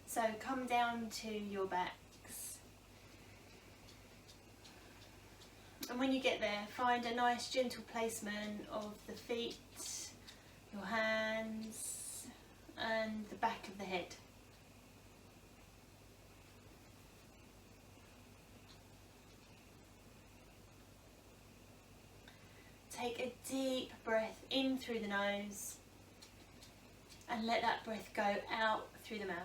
So come down to your backs. And when you get there, find a nice gentle placement of the feet, your hands, and the back of the head. Take a deep breath in through the nose and let that breath go out through the mouth.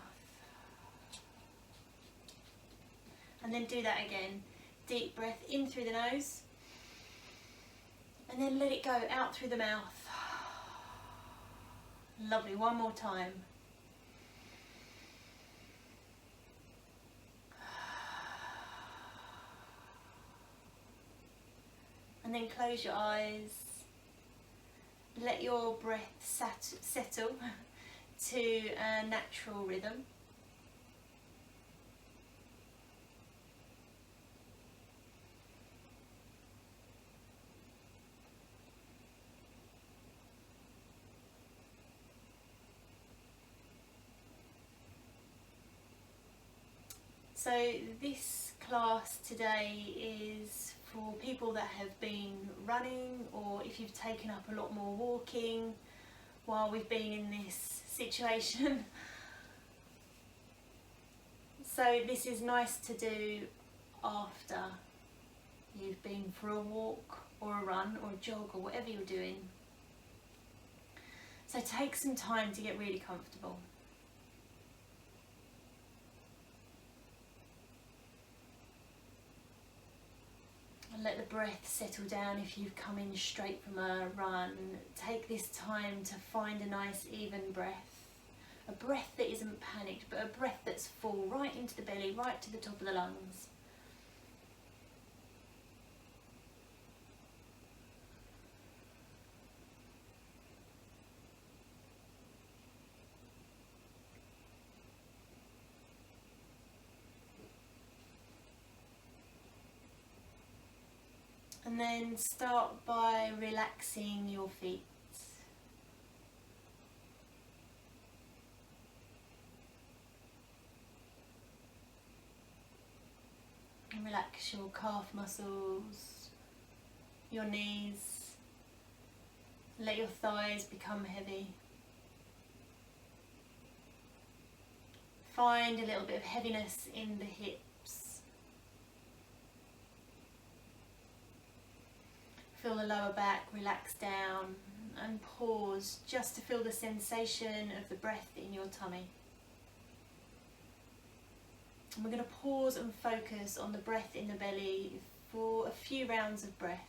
And then do that again. Deep breath in through the nose and then let it go out through the mouth. Lovely, one more time. And then close your eyes. Let your breath settle to a natural rhythm. So this class today is for people that have been running, or if you've taken up a lot more walking while we've been in this situation. So this is nice to do after you've been for a walk or a run or a jog or whatever you're doing. So take some time to get really comfortable. And let the breath settle down if you've come in straight from a run. Take this time to find a nice even breath. A breath that isn't panicked, but a breath that's full, right into the belly, right to the top of the lungs. And then start by relaxing your feet. And relax your calf muscles, your knees. Let your thighs become heavy. Find a little bit of heaviness in the hips. Feel the lower back relax down and pause just to feel the sensation of the breath in your tummy. And we're going to pause and focus on the breath in the belly for a few rounds of breath.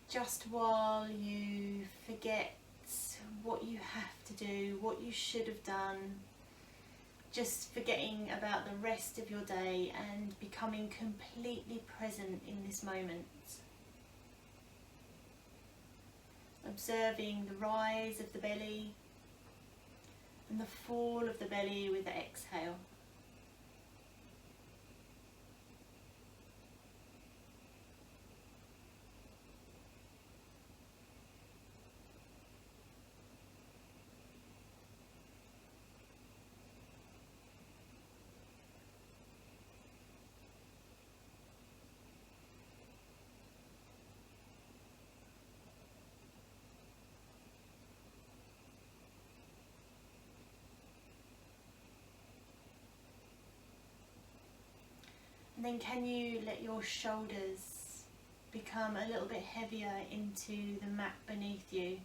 Just while you forget what you have to do, what you should have done. Just forgetting about the rest of your day and becoming completely present in this moment. Observing the rise of the belly and the fall of the belly with the exhale. And then can you let your shoulders become a little bit heavier into the mat beneath you?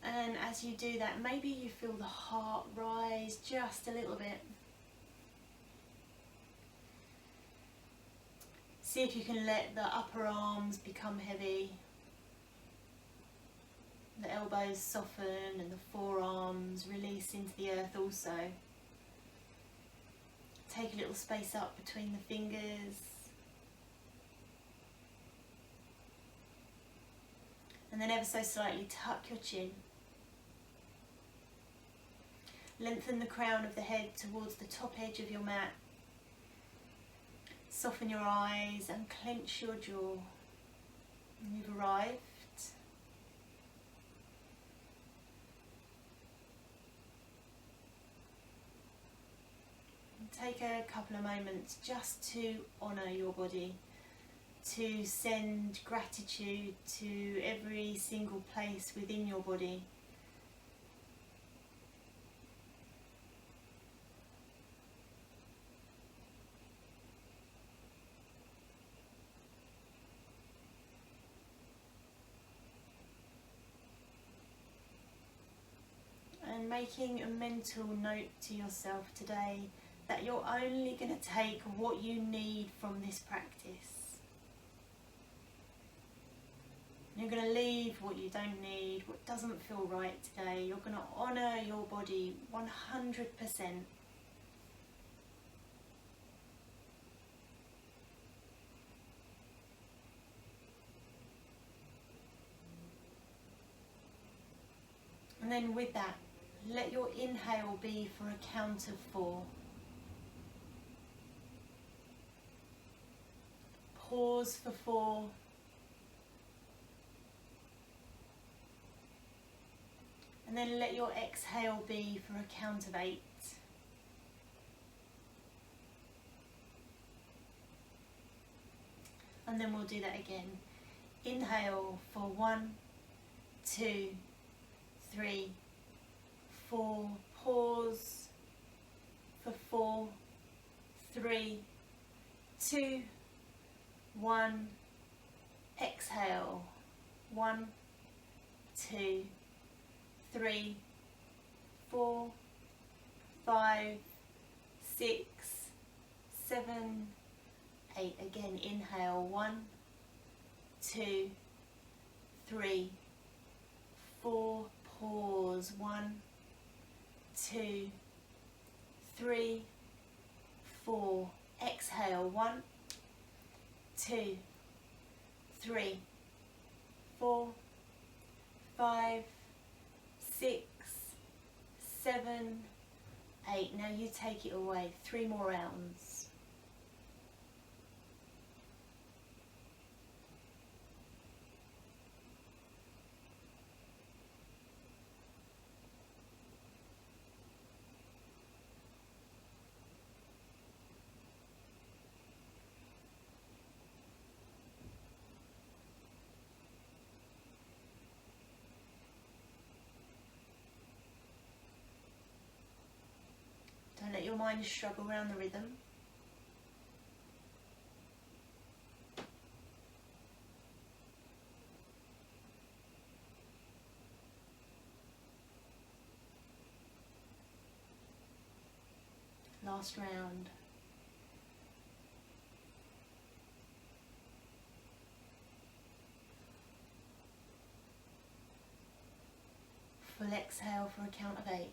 And as you do that, maybe you feel the heart rise just a little bit. See if you can let the upper arms become heavy, the elbows soften and the forearms release into the earth also. Take a little space up between the fingers. And then ever so slightly tuck your chin. Lengthen the crown of the head towards the top edge of your mat. Soften your eyes and clench your jaw. And you've arrived. take a couple of moments just to honour your body, to send gratitude to every single place within your body. And making a mental note to yourself today that you're only going to take what you need from this practice. You're going to leave what you don't need, what doesn't feel right today. You're going to honour your body 100%. And then with that, let your inhale be for a count of 4. Pause for 4. And then let your exhale be for a count of 8. And then we'll do that again. Inhale for 1, 2, 3, 4. Pause for 4, 3, 2, 1. Exhale. 1, 2, 3, 4, 5, 6, 7, 8. Again, inhale. 1, 2, 3, 4. Pause. 1, 2, 3, 4. Exhale. 1, 2, 3, 4, 5, 6, 7, 8. Now you take it away. 3 more rounds. Don't let your mind struggle around the rhythm. Last round. Full exhale for a count of 8.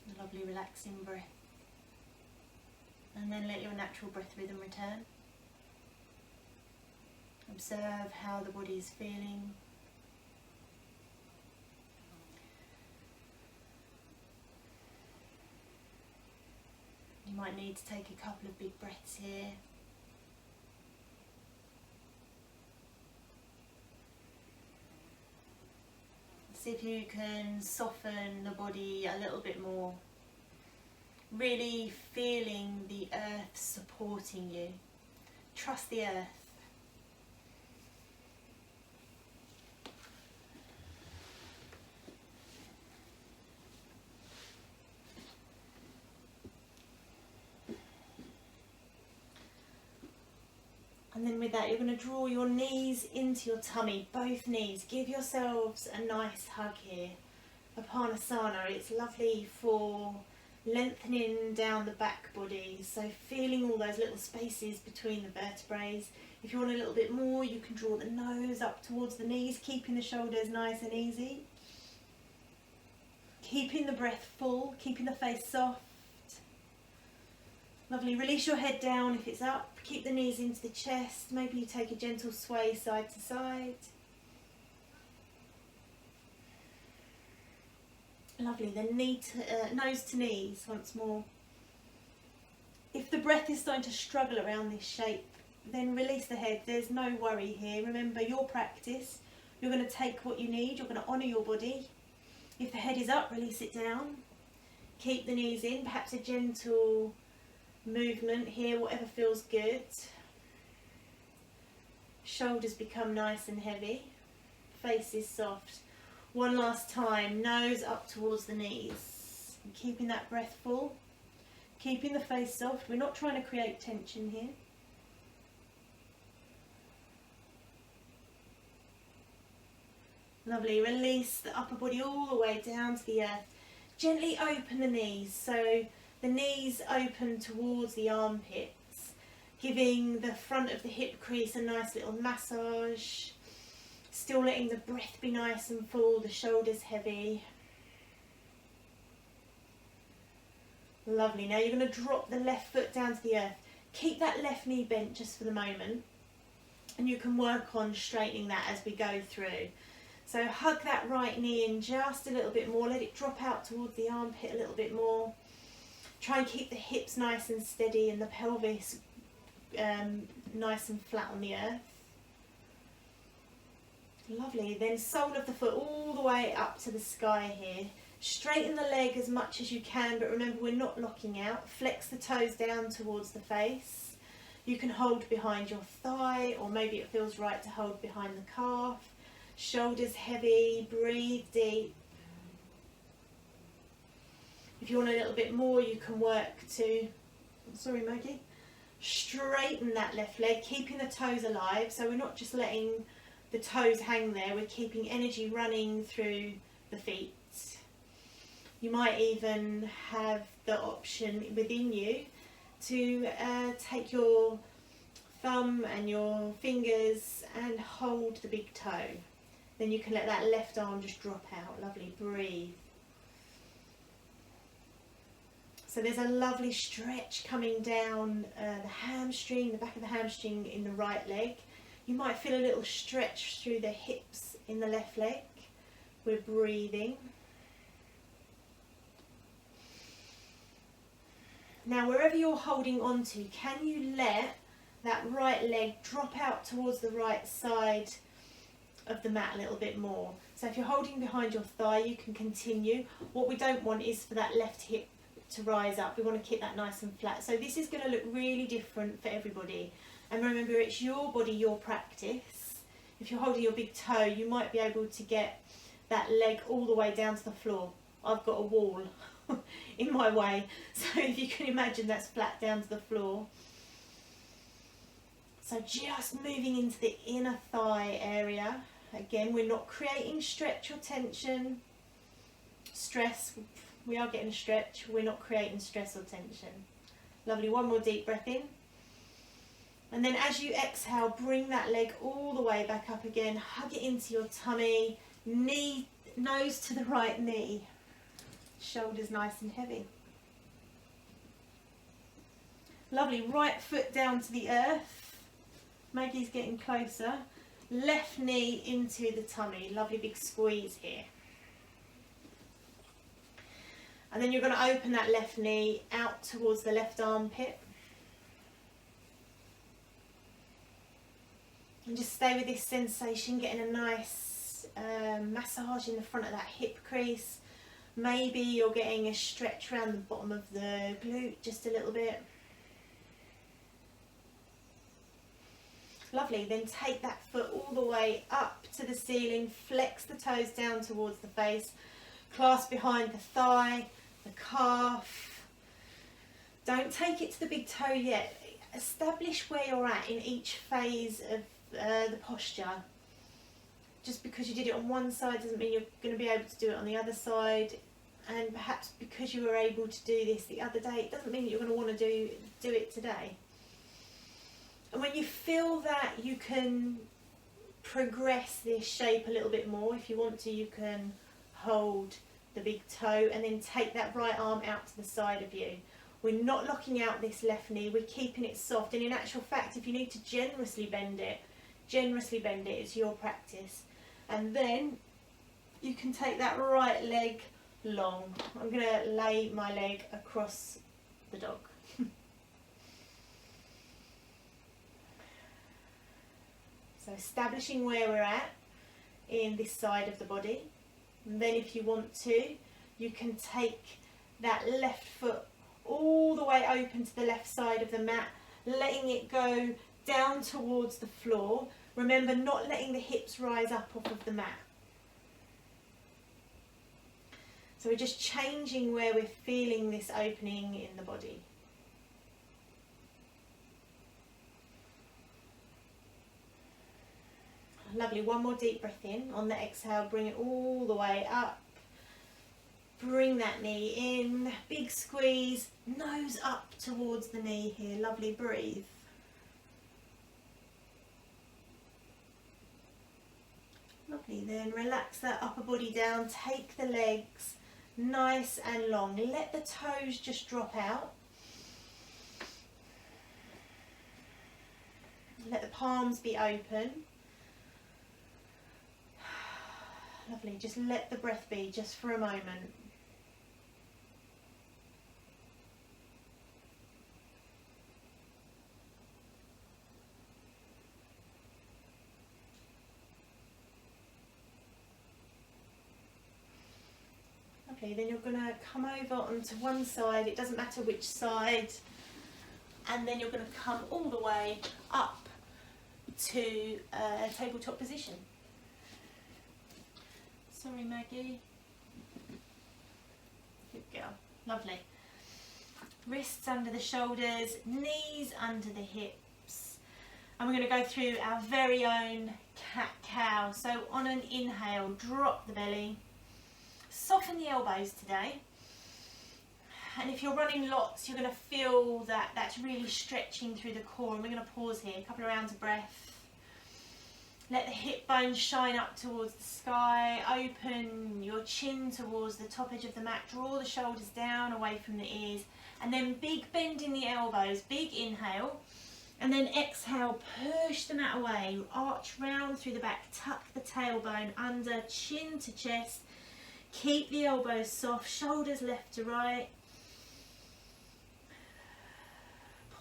A lovely relaxing breath. And then let your natural breath rhythm return. Observe how the body is feeling. You might need to take a couple of big breaths here. See if you can soften the body a little bit more. Really feeling the earth supporting you. Trust the earth. And then with that, you're going to draw your knees into your tummy, both knees. Give yourselves a nice hug here. Apanasana, it's lovely for lengthening down the back body. So feeling all those little spaces between the vertebrae. If you want a little bit more, you can draw the nose up towards the knees, keeping the shoulders nice and easy. Keeping the breath full, keeping the face soft. Lovely, release your head down if it's up, keep the knees into the chest, maybe you take a gentle sway side to side. Lovely, then nose to knees once more. If the breath is starting to struggle around this shape, then release the head, there's no worry here. Remember, your practice, you're going to take what you need, you're going to honour your body. If the head is up, release it down. Keep the knees in, perhaps a gentle movement here, whatever feels good. Shoulders become nice and heavy. Face is soft. One last time, nose up towards the knees. And keeping that breath full. Keeping the face soft. We're not trying to create tension here. Lovely. Release the upper body all the way down to the earth. Gently open the knees. So the knees open towards the armpits, giving the front of the hip crease a nice little massage. Still letting the breath be nice and full, the shoulders heavy. Lovely. Now you're going to drop the left foot down to the earth. Keep that left knee bent just for the moment, and you can work on straightening that as we go through. So hug that right knee in just a little bit more. Let it drop out towards the armpit a little bit more. Try and keep the hips nice and steady and the pelvis nice and flat on the earth. Lovely. Then sole of the foot all the way up to the sky here. Straighten the leg as much as you can, but remember we're not locking out. Flex the toes down towards the face. You can hold behind your thigh, or maybe it feels right to hold behind the calf. Shoulders heavy, breathe deep. If you want a little bit more, you can work to, sorry Maggie, straighten that left leg, keeping the toes alive. So we're not just letting the toes hang there, we're keeping energy running through the feet. You might even have the option within you to take your thumb and your fingers and hold the big toe. Then you can let that left arm just drop out. Lovely, breathe. So there's a lovely stretch coming down the hamstring, the back of the hamstring in the right leg. You might feel a little stretch through the hips in the left leg. We're breathing. Now wherever you're holding on to, can you let that right leg drop out towards the right side of the mat a little bit more? So if you're holding behind your thigh, you can continue. What we don't want is for that left hip to rise up. We want to keep that nice and flat. So this is going to look really different for everybody. And remember, it's your body, your practice. If you're holding your big toe, you might be able to get that leg all the way down to the floor. I've got a wall in my way, so if you can imagine, that's flat down to the floor. So just moving into the inner thigh area. Again, we're not creating stretch or tension. Stress, we are getting a stretch, we're not creating stress or tension. Lovely, one more deep breath in. And then as you exhale, bring that leg all the way back up again, hug it into your tummy, knee, nose to the right knee, shoulders nice and heavy. Lovely, right foot down to the earth. Maggie's getting closer. Left knee into the tummy, lovely big squeeze here. And then you're going to open that left knee out towards the left armpit. And just stay with this sensation, getting a nice massage in the front of that hip crease. Maybe you're getting a stretch around the bottom of the glute just a little bit. Lovely, then take that foot all the way up to the ceiling, flex the toes down towards the face, clasp behind the thigh, the calf. Don't take it to the big toe yet. Establish where you're at in each phase of the posture. Just because you did it on one side doesn't mean you're going to be able to do it on the other side, and perhaps because you were able to do this the other day, it doesn't mean that you're going to want to do it today. And when you feel that, you can progress this shape a little bit more. If you want to, you can hold the big toe and then take that right arm out to the side of you. We're not locking out this left knee, we're keeping it soft. And in actual fact, if you need to generously bend it, it's your practice. And then you can take that right leg long. I'm going to lay my leg across the dog. So establishing where we're at in this side of the body. And then if you want to, you can take that left foot all the way open to the left side of the mat, letting it go down towards the floor. Remember, not letting the hips rise up off of the mat. So we're just changing where we're feeling this opening in the body. Lovely, one more deep breath in. On the exhale, bring it all the way up. Bring that knee in, big squeeze, nose up towards the knee here. Lovely, breathe. Lovely, then relax that upper body down, take the legs nice and long. Let the toes just drop out. Let the palms be open. Lovely, just let the breath be just for a moment. Lovely, then you're going to come over onto one side, it doesn't matter which side, and then you're going to come all the way up to tabletop position. Sorry, Maggie. Good girl. Lovely. Wrists under the shoulders, knees under the hips. And we're going to go through our very own cat-cow. So on an inhale, drop the belly. Soften the elbows today. And if you're running lots, you're going to feel that that's really stretching through the core. And we're going to pause here, a couple of rounds of breath. Let the hip bones shine up towards the sky. Open your chin towards the top edge of the mat. Draw the shoulders down away from the ears. And then big bend in the elbows. Big inhale. And then exhale, push the mat away. Arch round through the back. Tuck the tailbone under, chin to chest. Keep the elbows soft. Shoulders left to right.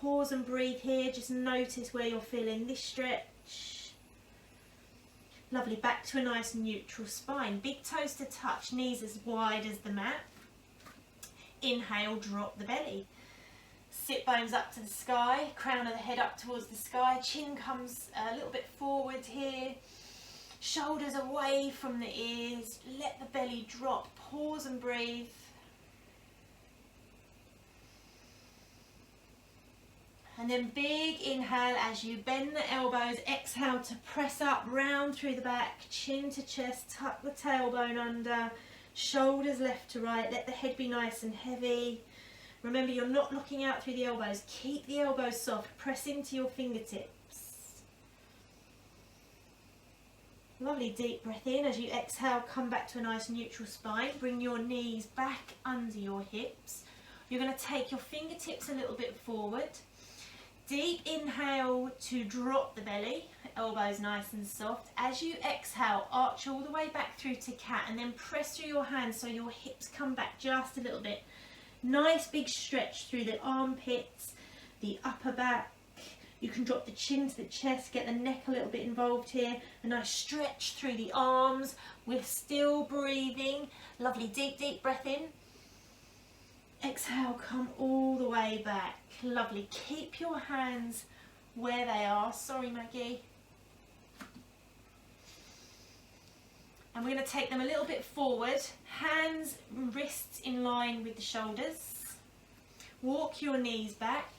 Pause and breathe here. Just notice where you're feeling this stretch. Lovely, back to a nice neutral spine. Big toes to touch, knees as wide as the mat. Inhale, drop the belly. Sit bones up to the sky, crown of the head up towards the sky. Chin comes a little bit forward here. Shoulders away from the ears. Let the belly drop. Pause and breathe. And then big inhale as you bend the elbows, exhale to press up, round through the back, chin to chest, tuck the tailbone under, shoulders left to right, let the head be nice and heavy. Remember, you're not looking out through the elbows, keep the elbows soft, press into your fingertips. Lovely, deep breath in. As you exhale, come back to a nice neutral spine, bring your knees back under your hips. You're going to take your fingertips a little bit forward. Deep inhale to drop the belly, elbows nice and soft. As you exhale, arch all the way back through to cat and then press through your hands so your hips come back just a little bit. Nice big stretch through the armpits, the upper back. You can drop the chin to the chest, get the neck a little bit involved here. A nice stretch through the arms. We're still breathing. Lovely, deep, deep breath in. Exhale, come all the way back. Lovely. Keep your hands where they are. Sorry, Maggie. And we're going to take them a little bit forward. Hands and wrists in line with the shoulders. Walk your knees back.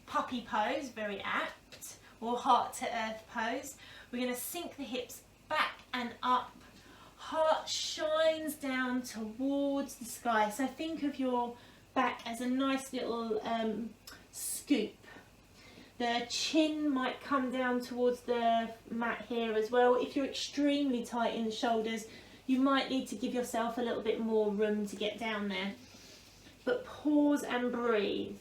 Puppy pose, very apt. Or heart to earth pose. We're going to sink the hips back and up. Heart shines down towards the sky. So think of your back as a nice little scoop. The chin might come down towards the mat here as well. If you're extremely tight in the shoulders, you might need to give yourself a little bit more room to get down there. But pause and breathe.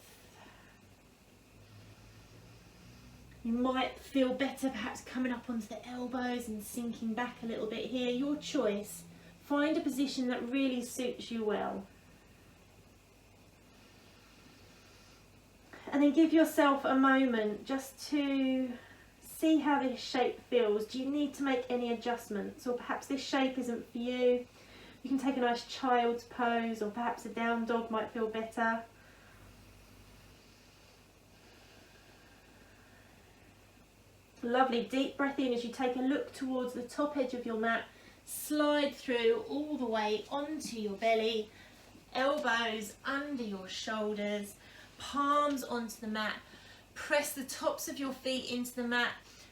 You might feel better perhaps coming up onto the elbows and sinking back a little bit here. Your choice. Find a position that really suits you well. And then give yourself a moment just to see how this shape feels. Do you need to make any adjustments? Or perhaps this shape isn't for you. You can take a nice child's pose, or perhaps a down dog might feel better. Lovely, deep breath in as you take a look towards the top edge of your mat. Slide through all the way onto your belly, elbows under your shoulders, palms onto the mat. Press the tops of your feet into the mat,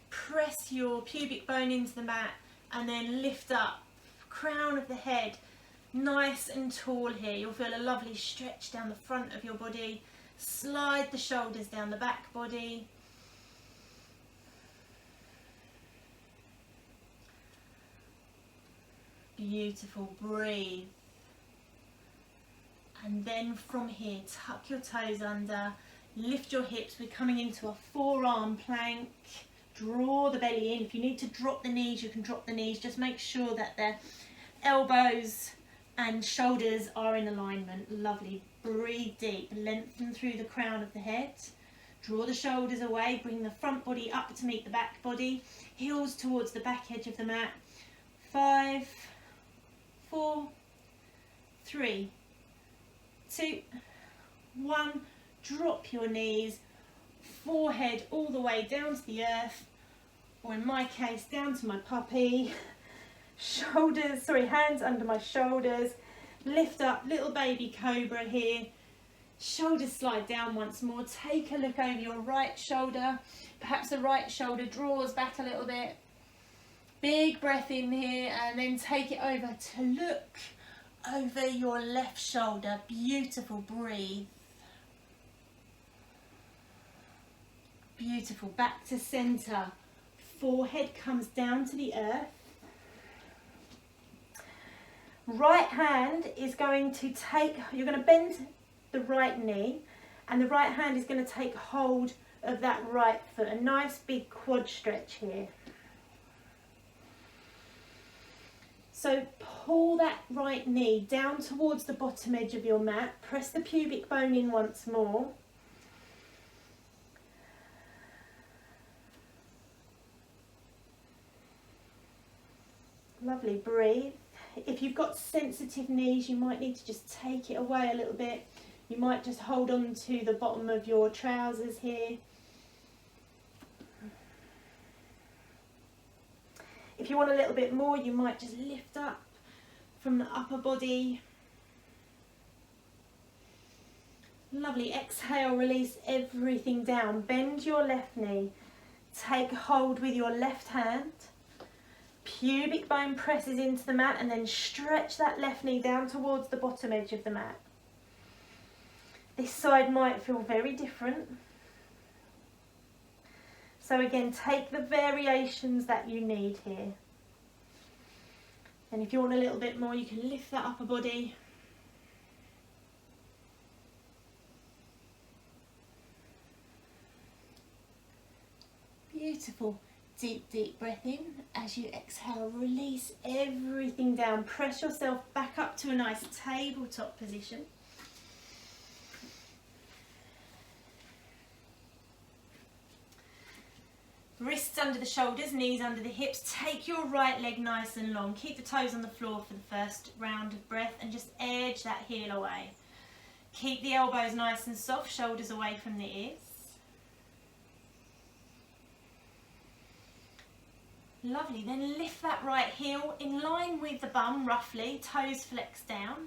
press your pubic bone into the mat, and then lift up, crown of the head, nice and tall here. You'll feel a lovely stretch down the front of your body. Slide the shoulders down the back body. Beautiful, breathe. And then from here, tuck your toes under, lift your hips. We're coming into a forearm plank. Draw the belly in. If you need to drop the knees, you can drop the knees. Just make sure that the elbows and shoulders are in alignment. Lovely. Breathe deep. Lengthen through the crown of the head. Draw the shoulders away. Bring the front body up to meet the back body. Heels towards the back edge of the mat. 5, 4, 3, 2, 1. Drop your knees, forehead all the way down to the earth, or in my case, down to my puppy. Hands under my shoulders. Lift up, little baby cobra here. Shoulders slide down once more. Take a look over your right shoulder. Perhaps the right shoulder draws back a little bit. Big breath in here, and then take it over to look over your left shoulder. Beautiful, breathe. Beautiful, back to center. Forehead comes down to the earth. Right hand is going to you're going to bend the right knee, and the right hand is going to take hold of that right foot. A nice big quad stretch here. So pull that right knee down towards the bottom edge of your mat. Press the pubic bone in once more. Lovely, breathe. If you've got sensitive knees, you might need to just take it away a little bit. You might just hold on to the bottom of your trousers here. If you want a little bit more, you might just lift up from the upper body. Lovely, exhale, release everything down. Bend your left knee. Take hold with your left hand. Pubic bone presses into the mat, and then stretch that left knee down towards the bottom edge of the mat. This side might feel very different. So again, take the variations that you need here. And if you want a little bit more, you can lift that upper body. Beautiful. Deep, deep breath in. As you exhale, release everything down. Press yourself back up to a nice tabletop position. Wrists under the shoulders, knees under the hips. Take your right leg nice and long. Keep the toes on the floor for the first round of breath, and just edge that heel away. Keep the elbows nice and soft, shoulders away from the ears. Lovely, then lift that right heel in line with the bum roughly, toes flex down.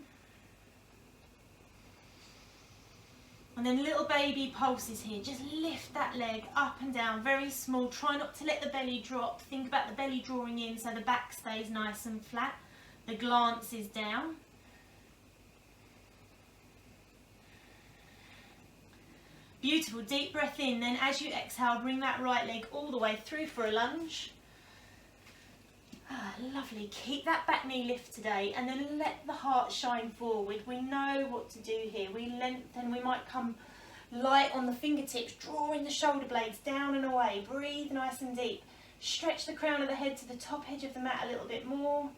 And then little baby pulses here. Just lift that leg up and down, very small. Try not to let the belly drop. Think about the belly drawing in so the back stays nice and flat. The glance is down. Beautiful, deep breath in. Then as you exhale, bring that right leg all the way through for a lunge. Lovely, keep that back knee lift today, and then let the heart shine forward. We know what to do here. We lengthen, we might come light on the fingertips, drawing the shoulder blades down and away. Breathe nice and deep. Stretch the crown of the head to the top edge of the mat a little bit more.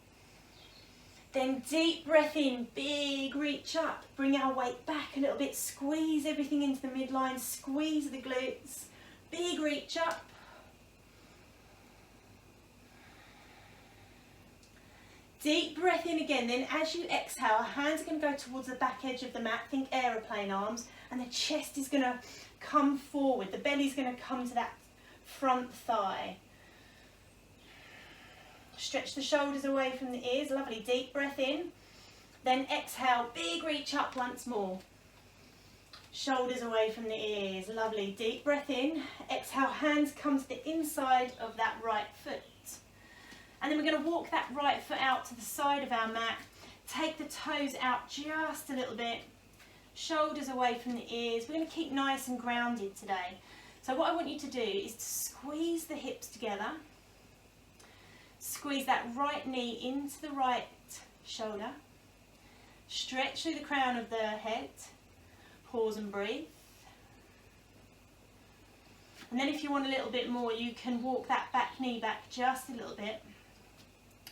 Then deep breath in, big reach up. Bring our weight back a little bit. Squeeze everything into the midline, squeeze the glutes. Big reach up. Deep breath in again, then as you exhale, hands are going to go towards the back edge of the mat, think aeroplane arms, and the chest is going to come forward, the belly's going to come to that front thigh. Stretch the shoulders away from the ears, lovely, deep breath in, then exhale, big reach up once more. Shoulders away from the ears, lovely, deep breath in, exhale, hands come to the inside of that right foot. And then we're going to walk that right foot out to the side of our mat, take the toes out just a little bit, shoulders away from the ears. We're going to keep nice and grounded today. So what I want you to do is to squeeze the hips together, squeeze that right knee into the right shoulder, stretch through the crown of the head, pause and breathe. And then if you want a little bit more, you can walk that back knee back just a little bit.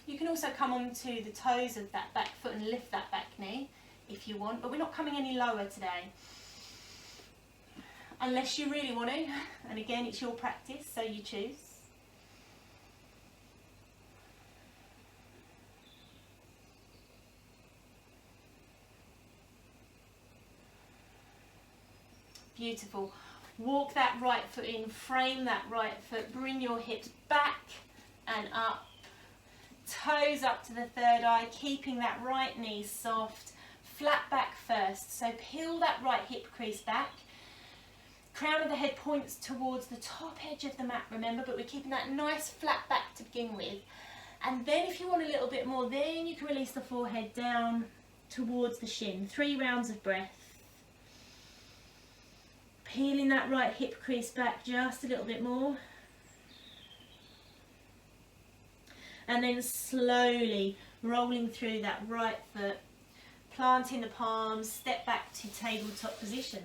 You can also come onto the toes of that back foot and lift that back knee if you want, but we're not coming any lower today. Unless you really want to, and again, it's your practice, so you choose. Beautiful. Walk that right foot in, frame that right foot, bring your hips back and up. Toes up to the third eye, keeping that right knee soft, flat back first. So peel that right hip crease back. Crown of the head points towards the top edge of the mat, remember, but we're keeping that nice flat back to begin with. And then if you want a little bit more, then you can release the forehead down towards the shin. 3 rounds of breath. Peeling that right hip crease back just a little bit more. And then slowly rolling through that right foot, planting the palms, step back to tabletop position.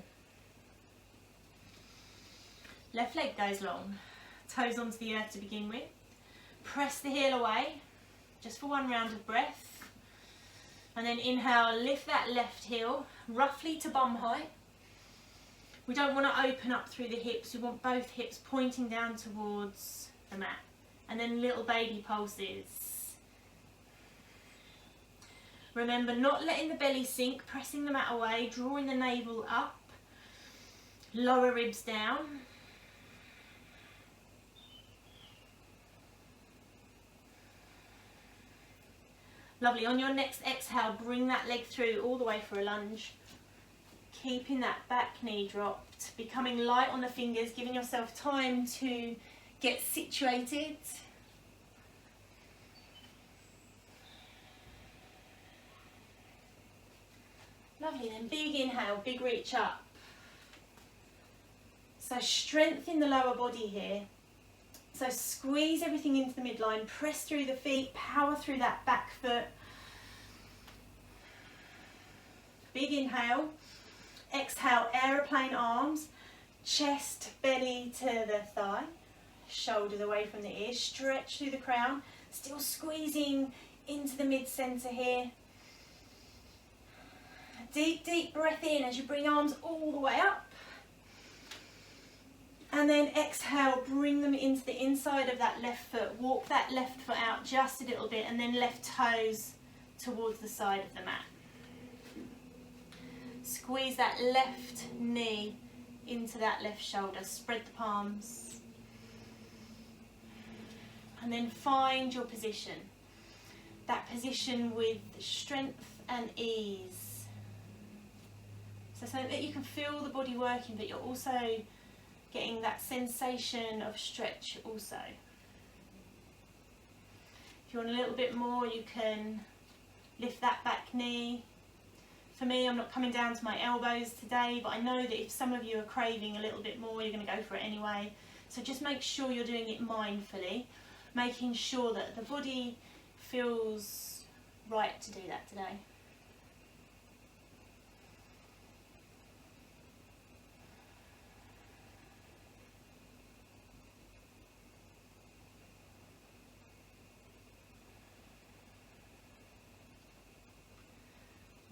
Left leg goes long, toes onto the earth to begin with. Press the heel away, just for 1 round of breath. And then inhale, lift that left heel, roughly to bum height. We don't want to open up through the hips, we want both hips pointing down towards the mat. And then little baby pulses. Remember, not letting the belly sink, pressing the mat away, drawing the navel up, lower ribs down. Lovely. On your next exhale, bring that leg through all the way for a lunge. Keeping that back knee dropped, becoming light on the fingers, giving yourself time to get situated. Lovely, then big inhale, big reach up. So strengthen the lower body here. So squeeze everything into the midline, press through the feet, power through that back foot. Big inhale, exhale, aeroplane arms, chest, belly to the thigh. Shoulders away from the ears, stretch through the crown, still squeezing into the mid-center here. Deep, deep breath in as you bring arms all the way up. And then exhale, bring them into the inside of that left foot. Walk that left foot out just a little bit and then left toes towards the side of the mat. Squeeze that left knee into that left shoulder. Spread the palms. And then find your position. That position with strength and ease. So that you can feel the body working, but you're also getting that sensation of stretch also. If you want a little bit more, you can lift that back knee. For me, I'm not coming down to my elbows today, but I know that if some of you are craving a little bit more, you're going to go for it anyway. So just make sure you're doing it mindfully, making sure that the body feels right to do that today.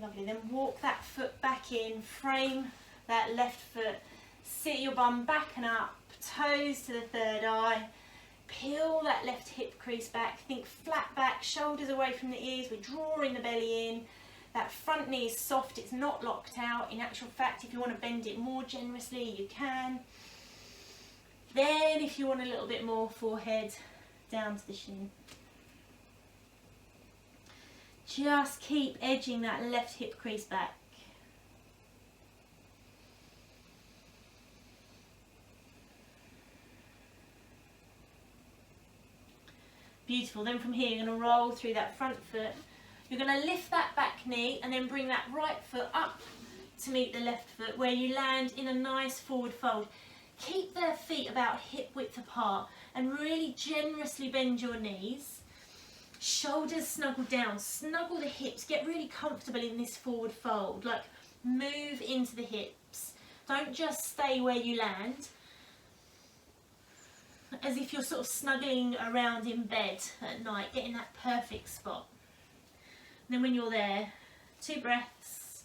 Lovely, then walk that foot back in, frame that left foot, sit your bum back and up, toes to the third eye, Peel that left hip crease back, think flat back, shoulders away from the ears, we're drawing the belly in. That front knee is soft, it's not locked out. In actual fact, if you want to bend it more generously, you can. Then if you want a little bit more, forehead down to the shin. Just keep edging that left hip crease back. Beautiful. Then from here you're going to roll through that front foot. You're going to lift that back knee and then bring that right foot up to meet the left foot, where you land in a nice forward fold. Keep their feet about hip width apart and really generously bend your knees. Shoulders snuggle down, snuggle the hips, get really comfortable in this forward fold, like move into the hips. Don't just stay where you land, as if you're sort of snuggling around in bed at night, getting that perfect spot. And then when you're there, 2 breaths.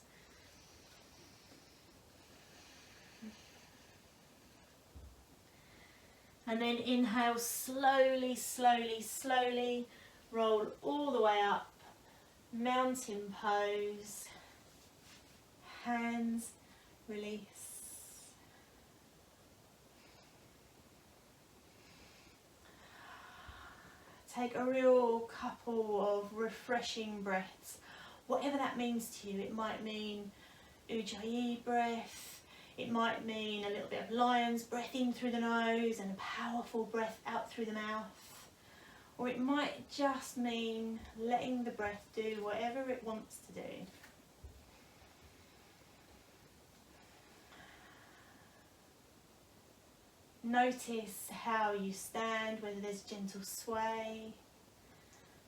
And then inhale, slowly, slowly, slowly, roll all the way up, mountain pose, hands, release. Take a real couple of refreshing breaths, whatever that means to you. It might mean Ujjayi breath, it might mean a little bit of lion's breath in through the nose and a powerful breath out through the mouth, or it might just mean letting the breath do whatever it wants to do. Notice how you stand, whether there's gentle sway.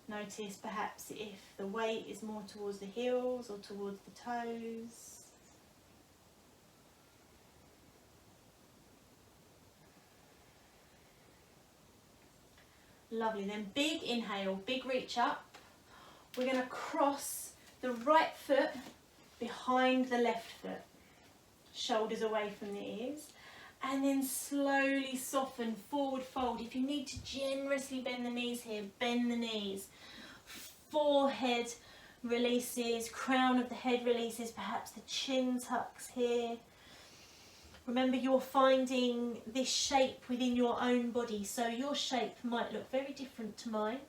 Notice perhaps if the weight is more towards the heels or towards the toes. Lovely, then big inhale, big reach up. We're going to cross the right foot behind the left foot, shoulders away from the ears. And then slowly soften, forward fold. If you need to generously bend the knees here, bend the knees. Forehead releases, crown of the head releases, perhaps the chin tucks here. Remember, you're finding this shape within your own body, so your shape might look very different to mine.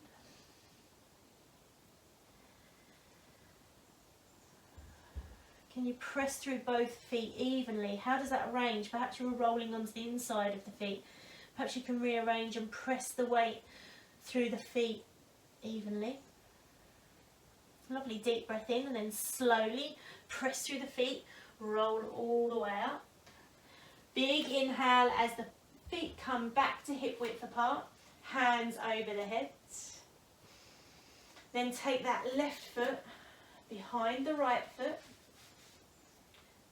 Can you press through both feet evenly? How does that arrange? Perhaps you're rolling onto the inside of the feet. Perhaps you can rearrange and press the weight through the feet evenly. Lovely, deep breath in and then slowly press through the feet, roll all the way up. Big inhale as the feet come back to hip width apart, hands over the heads. Then take that left foot behind the right foot.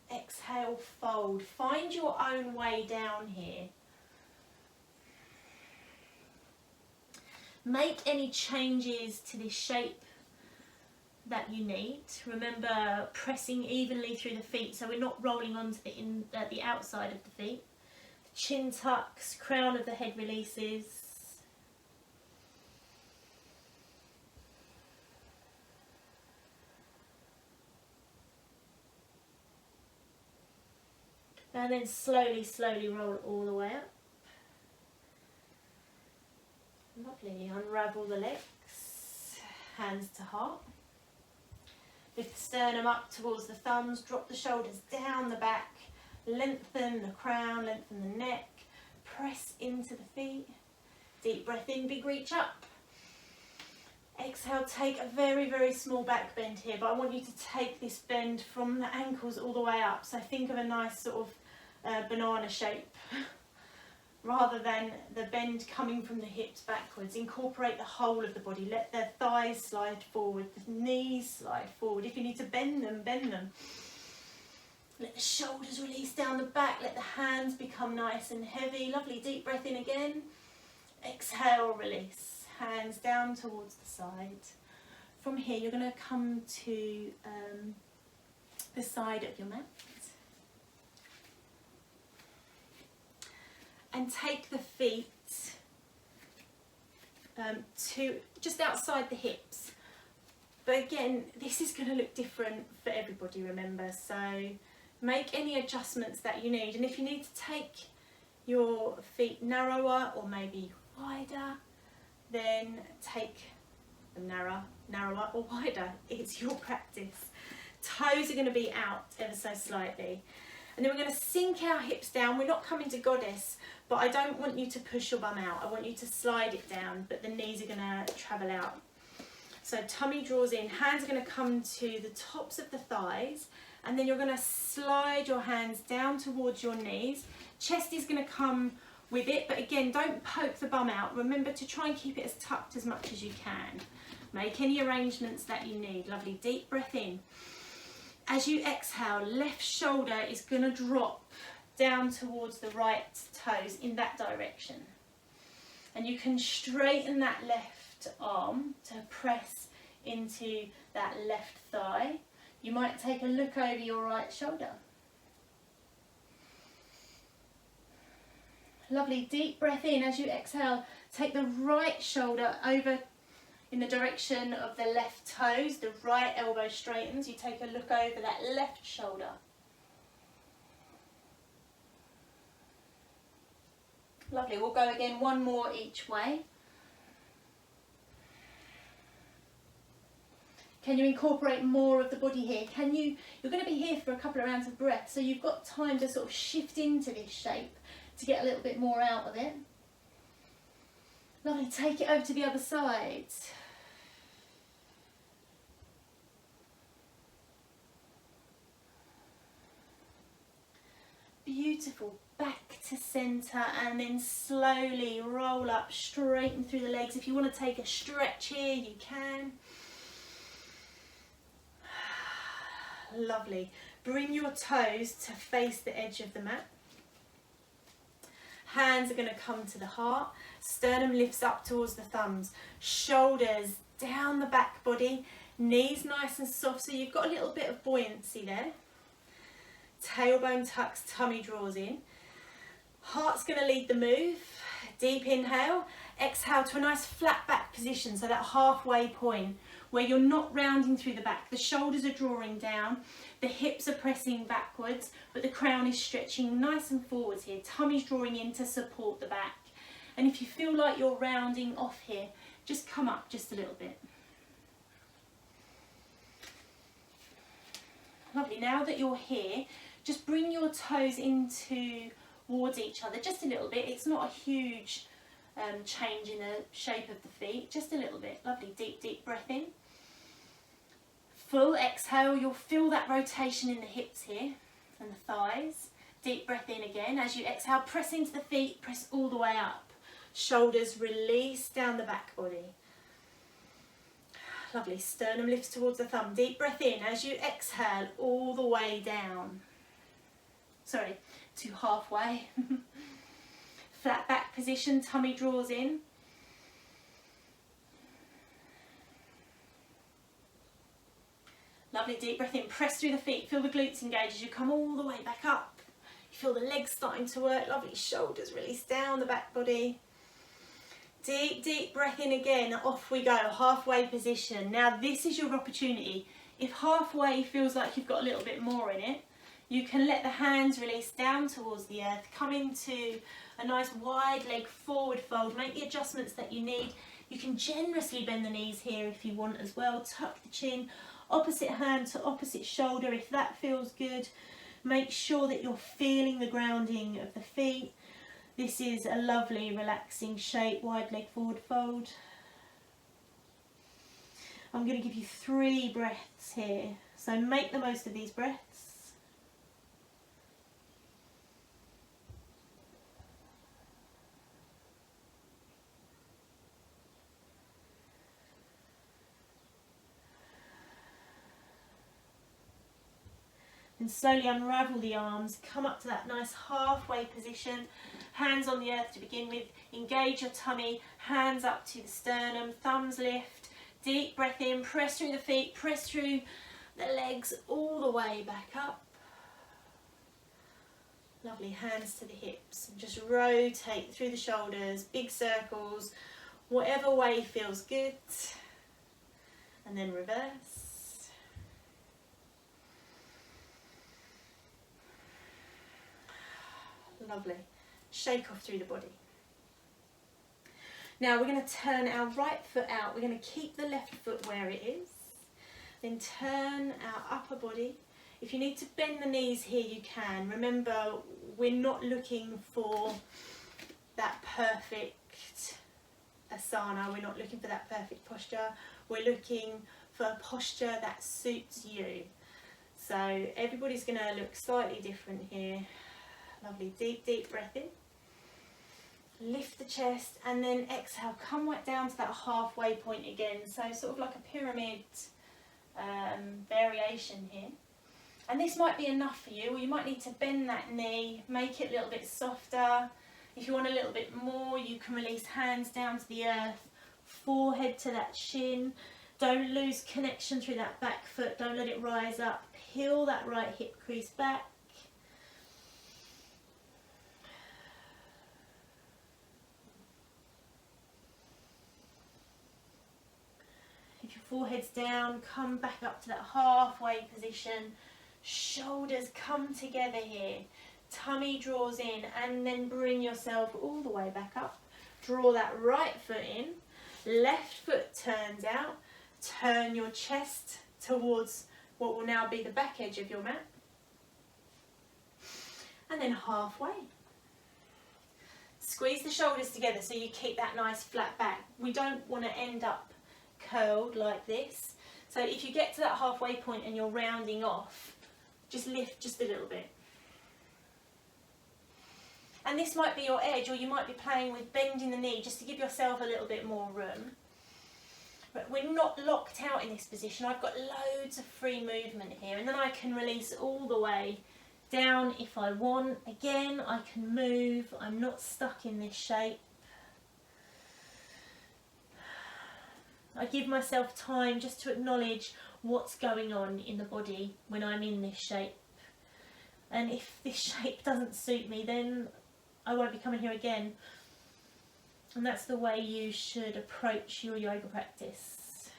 Exhale, fold. Find your own way down here. Make any changes to this shape that you need. Remember, pressing evenly through the feet so we're not rolling onto the outside of the feet. Chin tucks, crown of the head releases. And then slowly, slowly roll all the way up. Lovely. Unravel the legs, hands to heart. Lift the sternum up towards the thumbs, drop the shoulders down the back, lengthen the crown, lengthen the neck, press into the feet. Deep breath in, big reach up. Exhale, take a very, very small back bend here, but I want you to take this bend from the ankles all the way up. So think of a nice sort of banana shape rather than the bend coming from the hips backwards. Incorporate the whole of the body. Let the thighs slide forward, the knees slide forward. If you need to bend them, bend them. Let the shoulders release down the back. Let the hands become nice and heavy. Lovely, deep breath in again. Exhale, release. Hands down towards the side. From here, you're going to come to the side of your mat. And take the feet to just outside the hips. But again, this is going to look different for everybody, remember, so make any adjustments that you need. And if you need to take your feet narrower or maybe wider, then take them narrower or wider. It's your practice. Toes are going to be out ever so slightly. And then we're going to sink our hips down. We're not coming to goddess, but I don't want you to push your bum out. I want you to slide it down, but the knees are going to travel out. So tummy draws in, hands are going to come to the tops of the thighs, and then you're going to slide your hands down towards your knees. Chest is going to come with it, but again, don't poke the bum out. Remember to try and keep it as tucked as much as you can. Make any arrangements that you need. Lovely, deep breath in. As you exhale, left shoulder is going to drop down towards the right toes in that direction. And you can straighten that left arm to press into that left thigh. You might take a look over your right shoulder. Lovely, deep breath in. As you exhale, take the right shoulder over in the direction of the left toes. The right elbow straightens. You take a look over that left shoulder. Lovely, we'll go again, one more each way. Can you incorporate more of the body here? You're going to be here for a couple of rounds of breath, so you've got time to sort of shift into this shape to get a little bit more out of it. Lovely, take it over to the other side. Beautiful, back to centre, and then slowly roll up, straighten through the legs. If you want to take a stretch here, you can. Lovely. Bring your toes to face the edge of the mat. Hands are going to come to the heart. Sternum lifts up towards the thumbs. Shoulders down the back body. Knees nice and soft, so you've got a little bit of buoyancy there. Tailbone tucks, tummy draws in. Heart's going to lead the move. Deep inhale. Exhale to a nice flat back position, so that halfway point where you're not rounding through the back. The shoulders are drawing down, the hips are pressing backwards, but the crown is stretching nice and forwards here. Tummy's drawing in to support the back. And if you feel like you're rounding off here, just come up just a little bit. Lovely, now that you're here, just bring your toes in towards each other, just a little bit. It's not a huge change in the shape of the feet, just a little bit. Lovely, deep, deep breath in. Full exhale, you'll feel that rotation in the hips here and the thighs. Deep breath in again. As you exhale, press into the feet, press all the way up. Shoulders release down the back body. Lovely, sternum lifts towards the thumb. Deep breath in. As you exhale, all the way down. Sorry, to halfway. Flat back position, tummy draws in. Lovely, deep breath in, press through the feet, feel the glutes engage as you come all the way back up. You feel the legs starting to work, lovely, shoulders release down the back body. Deep, deep breath in again, off we go, halfway position. Now this is your opportunity. If halfway feels like you've got a little bit more in it, you can let the hands release down towards the earth, come into a nice wide leg forward fold, make the adjustments that you need. You can generously bend the knees here if you want as well, tuck the chin, opposite hand to opposite shoulder if that feels good. Make sure that you're feeling the grounding of the feet. This is a lovely relaxing shape, wide leg forward fold. I'm going to give you 3 breaths here, so make the most of these breaths. And slowly unravel the arms, come up to that nice halfway position, hands on the earth to begin with, engage your tummy, hands up to the sternum, thumbs lift, deep breath in, press through the feet, press through the legs all the way back up. Lovely, hands to the hips, and just rotate through the shoulders, big circles, whatever way feels good, and then reverse. Lovely. Shake off through the body. Now we're going to turn our right foot out. We're going to keep the left foot where it is. Then turn our upper body. If you need to bend the knees here, you can. Remember, we're not looking for that perfect asana. We're not looking for that perfect posture. We're looking for a posture that suits you. So everybody's going to look slightly different here. Lovely. Deep, deep breath in. Lift the chest and then exhale. Come right down to that halfway point again. So sort of like a pyramid variation here. And this might be enough for you, or you might need to bend that knee, make it a little bit softer. If you want a little bit more, you can release hands down to the earth, forehead to that shin. Don't lose connection through that back foot. Don't let it rise up. Peel that right hip crease back. If your forehead's down, come back up to that halfway position. Shoulders come together here. Tummy draws in, and then bring yourself all the way back up. Draw that right foot in. Left foot turns out. Turn your chest towards what will now be the back edge of your mat. And then halfway. Squeeze the shoulders together so you keep that nice flat back. We don't want to end up curled like this. So if you get to that halfway point and you're rounding off, just lift just a little bit. And this might be your edge, or you might be playing with bending the knee just to give yourself a little bit more room. But we're not locked out in this position. I've got loads of free movement here, and then I can release all the way down if I want. Again, I can move. I'm not stuck in this shape. I give myself time just to acknowledge what's going on in the body when I'm in this shape. And if this shape doesn't suit me, then I won't be coming here again. And that's the way you should approach your yoga practice.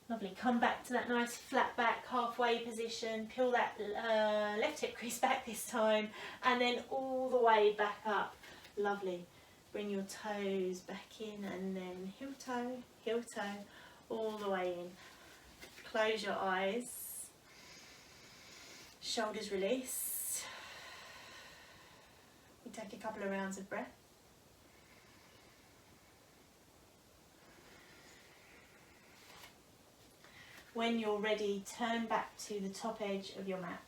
Lovely. Come back to that nice flat back halfway position. Peel that left hip crease back this time, and then all the way back up. Lovely. Bring your toes back in, and then heel toe, all the way in. Close your eyes. Shoulders release. We take a couple of rounds of breath. When you're ready, turn back to the top edge of your mat.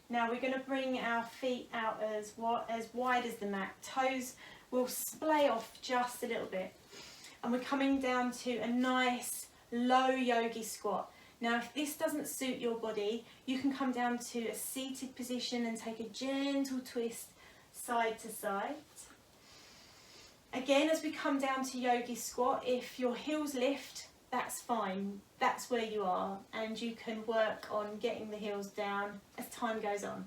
Now we're going to bring our feet out as wide as the mat. Toes will splay off just a little bit. And we're coming down to a nice low yogi squat. Now if this doesn't suit your body, you can come down to a seated position and take a gentle twist side to side. Again, as we come down to yogi squat, if your heels lift, that's fine. That's where you are, and you can work on getting the heels down as time goes on.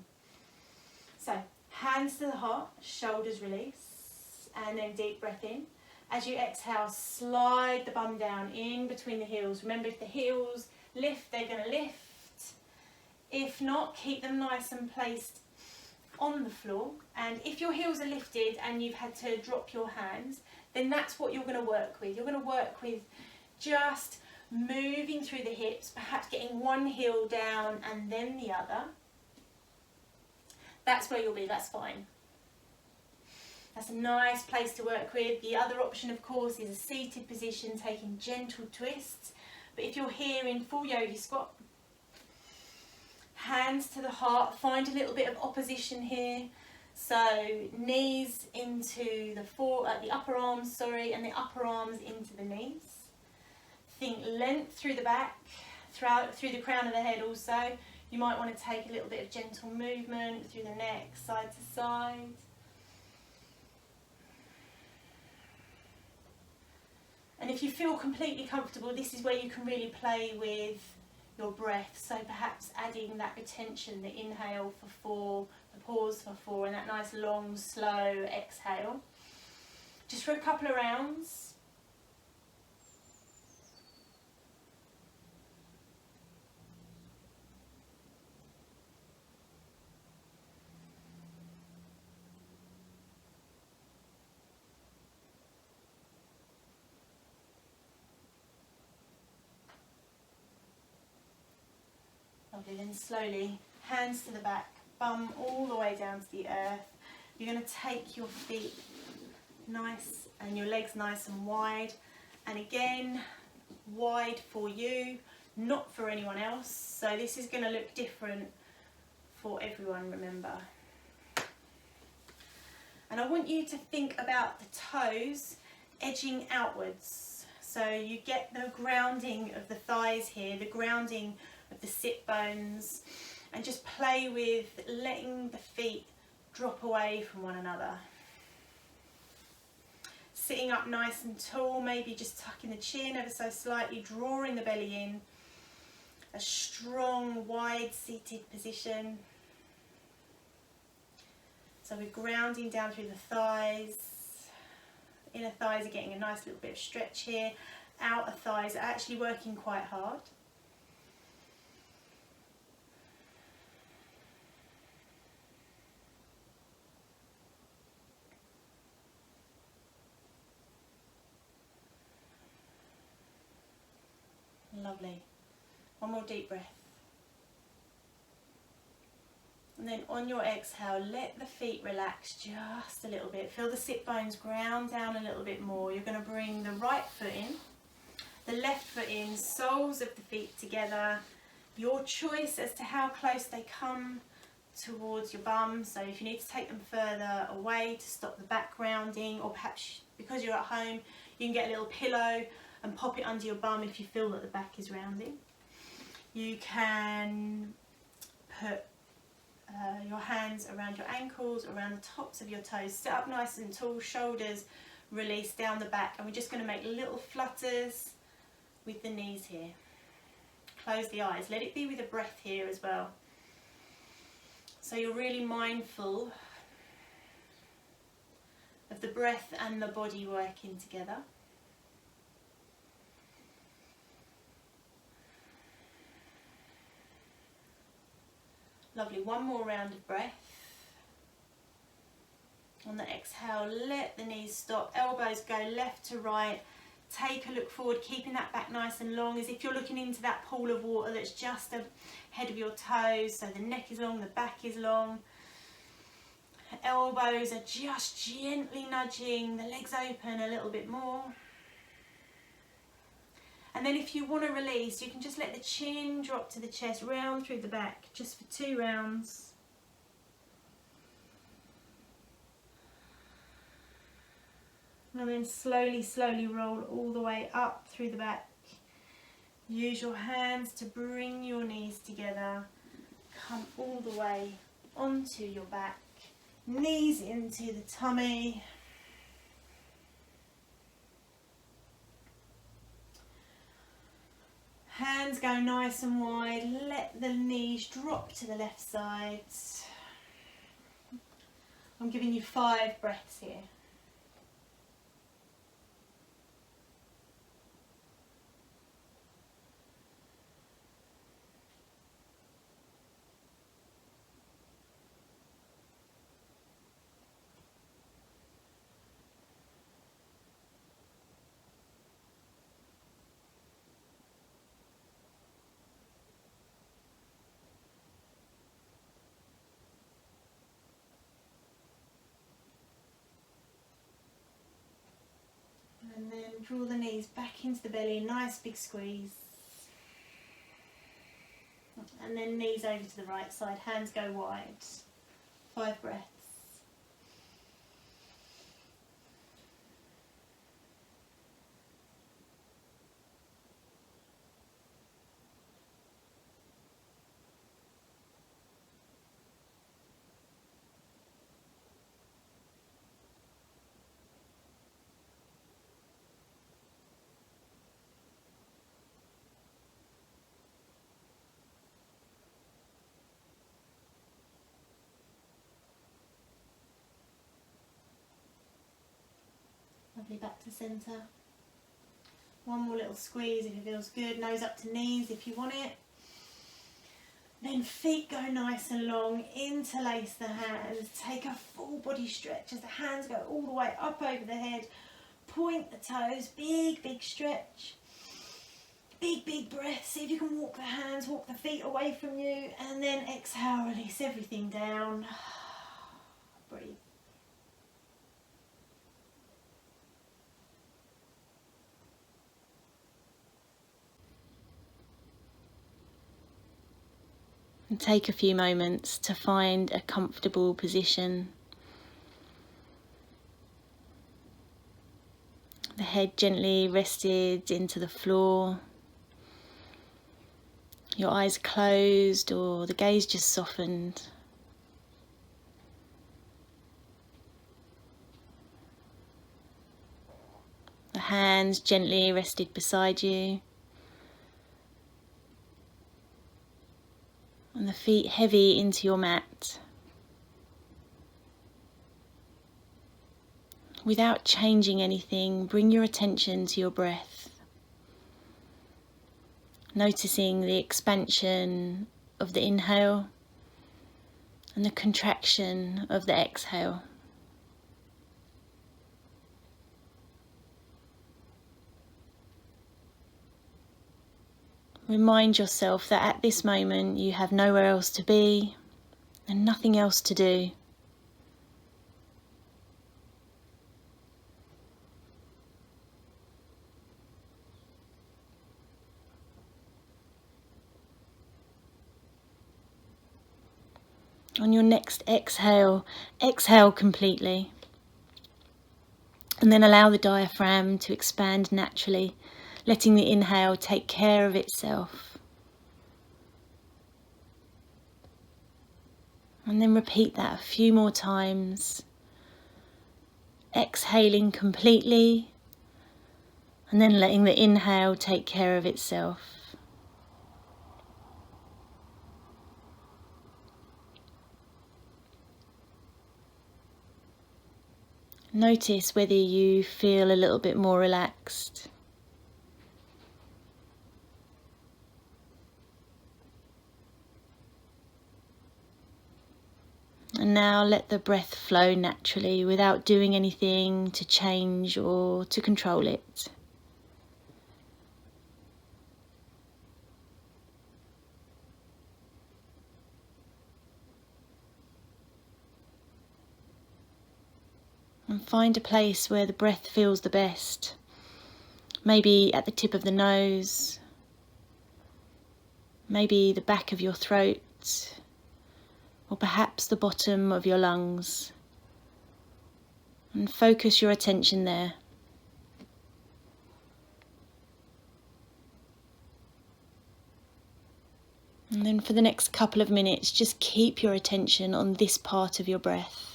So hands to the heart, shoulders release, and then deep breath in. As you exhale, slide the bum down in between the heels. Remember, if the heels lift, they're going to lift. If not, keep them nice and placed on the floor. And if your heels are lifted and you've had to drop your hands, then that's what you're going to work with. You're going to work with just moving through the hips, perhaps getting one heel down and then the other. That's where you'll be, that's fine. That's a nice place to work with. The other option, of course, is a seated position, taking gentle twists. But if you're here in full yogi squat, hands to the heart, find a little bit of opposition here. So knees into the upper arms, and the upper arms into the knees. Think length through the back, through the crown of the head also. You might want to take a little bit of gentle movement through the neck, side to side. And if you feel completely comfortable, this is where you can really play with your breath. So perhaps adding that retention, the inhale for 4, the pause for 4, and that nice long, slow exhale. Just for a couple of rounds. Lovely, then slowly, hands to the back, bum all the way down to the earth. You're going to take your feet nice and your legs nice and wide. And again, wide for you, not for anyone else. So this is going to look different for everyone, remember. And I want you to think about the toes edging outwards. So you get the grounding of the thighs here, the grounding of the sit bones, and just play with letting the feet drop away from one another. Sitting up nice and tall, maybe just tucking the chin ever so slightly, drawing the belly in. A strong, wide seated position. So we're grounding down through the thighs. Inner thighs are getting a nice little bit of stretch here. Outer thighs are actually working quite hard. Lovely. One more deep breath. And then on your exhale, let the feet relax just a little bit. Feel the sit bones ground down a little bit more. You're going to bring the right foot in, the left foot in, soles of the feet together. Your choice as to how close they come towards your bum. So if you need to take them further away to stop the back grounding, or perhaps because you're at home, you can get a little pillow and pop it under your bum if you feel that the back is rounding. You can put your hands around your ankles, around the tops of your toes. Sit up nice and tall, shoulders release down the back, and we're just going to make little flutters with the knees here. Close the eyes. Let it be with a breath here as well. So you're really mindful of the breath and the body working together. Lovely, one more round of breath. On the exhale, let the knees stop, elbows go left to right. Take a look forward, keeping that back nice and long, as if you're looking into that pool of water that's just ahead of your toes. So the neck is long, the back is long. Elbows are just gently nudging, the legs open a little bit more. And then if you want to release, you can just let the chin drop to the chest, round through the back, just for 2 rounds. And then slowly, slowly roll all the way up through the back. Use your hands to bring your knees together. Come all the way onto your back. Knees into the tummy. Hands go nice and wide. Let the knees drop to the left side. I'm giving you 5 breaths here. And then draw the knees back into the belly, nice big squeeze. And then knees over to the right side, hands go wide. 5 breaths. Lovely, back to centre. One more little squeeze if it feels good. Nose up to knees if you want it. Then feet go nice and long. Interlace the hands. Take a full body stretch as the hands go all the way up over the head. Point the toes. Big, big stretch. Big, big breath. See if you can walk the hands, walk the feet away from you. And then exhale, release everything down. Breathe. And take a few moments to find a comfortable position. The head gently rested into the floor. Your eyes closed or the gaze just softened. The hands gently rested beside you. And the feet heavy into your mat. Without changing anything, bring your attention to your breath. Noticing the expansion of the inhale and the contraction of the exhale. Remind yourself that at this moment you have nowhere else to be and nothing else to do. On your next exhale, exhale completely. And then allow the diaphragm to expand naturally, letting the inhale take care of itself. And then repeat that a few more times. Exhaling completely, and then letting the inhale take care of itself. Notice whether you feel a little bit more relaxed. And now let the breath flow naturally without doing anything to change or to control it. And find a place where the breath feels the best. Maybe at the tip of the nose, maybe the back of your throat, or perhaps the bottom of your lungs. And focus your attention there. And then for the next couple of minutes, just keep your attention on this part of your breath.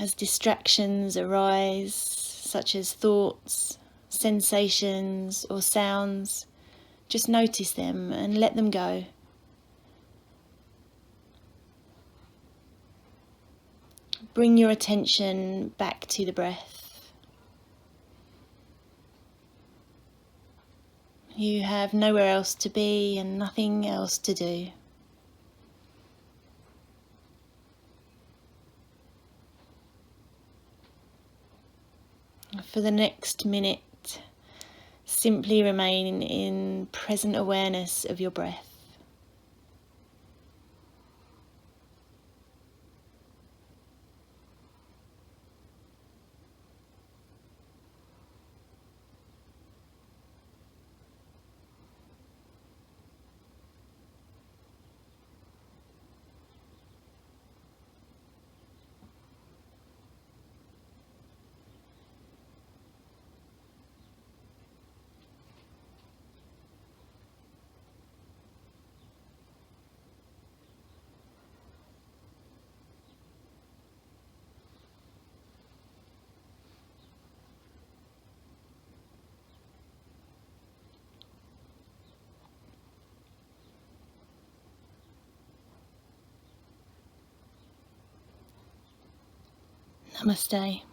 As distractions arise, such as thoughts, sensations, or sounds, just notice them and let them go. Bring your attention back to the breath. You have nowhere else to be and nothing else to do. For the next minute, simply remain in present awareness of your breath. Namaste.